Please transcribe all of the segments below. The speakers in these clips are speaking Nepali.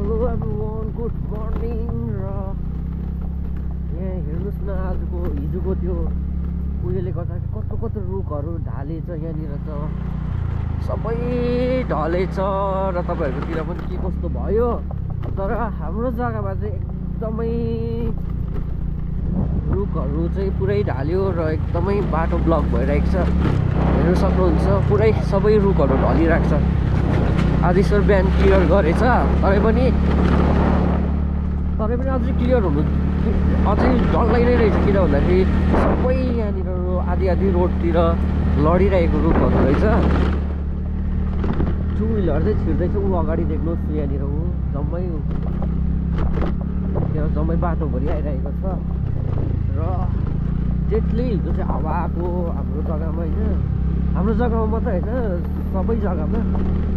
Hello everyone, good morning. र यहाँ हेर्नुहोस् न, आजको हिजोको त्यो उयोले गर्दा कस्तो कस्तो रुखहरू ढालेछ। यहाँनिर त सबै ढलेछ र तपाईँहरूकोतिर पनि के कस्तो भयो। तर हाम्रो जग्गामा चाहिँ एकदमै रुखहरू चाहिँ पुरै ढाल्यो र एकदमै बाटो ब्लक भइरहेको छ। हेर्नु सक्नुहुन्छ, पुरै सबै रुखहरू ढलिरहेको छ। आज सर बिहान क्लियर गरेछ, तरै पनि अझै क्लियर हुनु अझै डल्लै नै रहेछ। किन भन्दाखेरि सबै यहाँनिर आधी रोडतिर लडिरहेको रुखहरू रहेछ। टु व्हिलर चाहिँ छिर्दैछ, ऊ अगाडि देख्नुहोस्, यहाँनिर ऊ जम्मै बाटोभरि आइरहेको छ। र जेटली हिजो चाहिँ हावा आएको हाम्रो जग्गामा, होइन हाम्रो जग्गामा मात्रै होइन, सबै जग्गामा।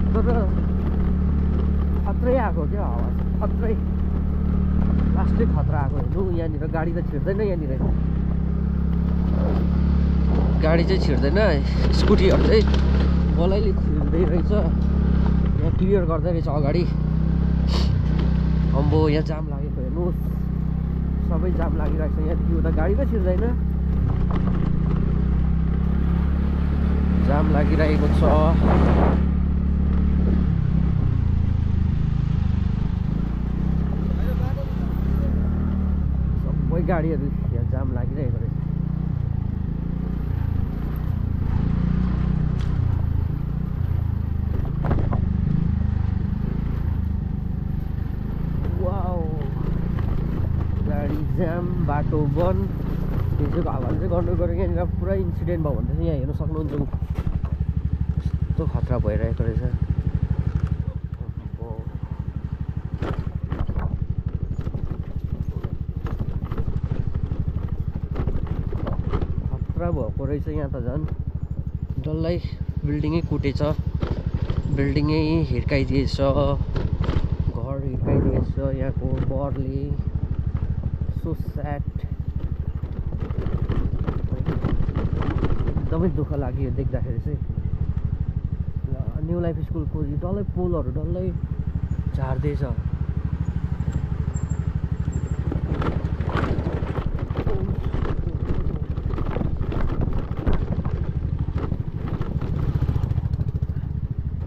तर खत्रै आएको क्या हावा, खत्रै लास्टै खतरा आएको। हेर्नु यहाँनिर गाडी त छिर्दैन, यहाँनिर गाडी चाहिँ छिर्दैन, स्कुटीहरू चाहिँ बलैले छिर्दै रहेछ। यहाँ क्लियर गर्दै रहेछ अगाडि। अम्बो, यहाँ जाम लागेको हेर्नुहोस्, सबै जाम लागिरहेको छ। यहाँ त्यो त गाडी त छिर्दैन, जाम लागिरहेको छ। सबै गाडीहरू यहाँ जाम लागिरहेको रहेछ। वाउ, गाडी जाम, बाटो बन्द। हिजोको हावाले चाहिँ गर्नु गऱ्यो। यहाँनिर पुरा इन्सिडेन्ट भयो भने चाहिँ यहाँ हेर्नु सक्नुहुन्छ, कस्तो खतरा भइरहेको रहेछ। खतरा भएको रहेछ यहाँ त। झन् डल्लै बिल्डिङै कुटेछ, बिल्डिङै हिर्काइदिएछ, घर हिर्काइदिएछ यहाँको बरले। सो स्याड, एकदमै दुःख लाग्यो देख्दाखेरि चाहिँ। न्यू लाइफ स्कुलको डल्लै पोलहरू डल्लै झार्दैछ।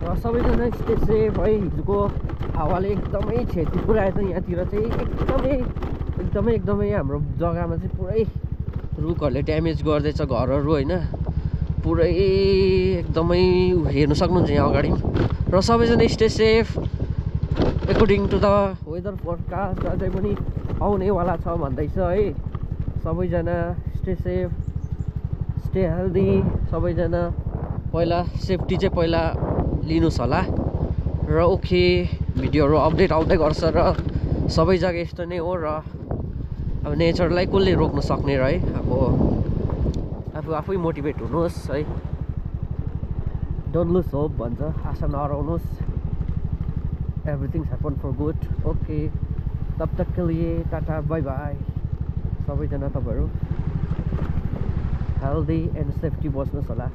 र सबैजना स्टे सेफ है। हिजोको हावाले एकदमै क्षति पुऱ्याएछ यहाँतिर चाहिँ। एकदमै हाम्रो जग्गामा चाहिँ पुरै रुखहरूले ड्यामेज गर्दैछ घरहरू, होइन पुरै एकदमै हेर्नु सक्नुहुन्छ यहाँ अगाडि। र सबैजना stay safe. According to the weather forecast अझै पनि आउनेवाला छ भन्दैछ है। सबैजना स्टे सेफ, स्टे हेल्दी। सबैजना पहिला सेफ्टी चाहिँ पहिला लिनुहोस् होला। र ओके, भिडियोहरू अपडेट आउँदै गर्छ र सबै जग्गा यस्तो नै हो। र अब नेचरलाई कसले रोक्न सक्ने र है। अब आफै मोटिभेट हुनुहोस् है। डोन्ट लुज होप भन्छ, आशा नहराउनुहोस्। Everything happen for good. Okay, तब तकको लिए टाटा, बाई बाई। सबैजना तपाईँहरू हेल्दी एन्ड सेफ्टी बस्नुहोस् होला।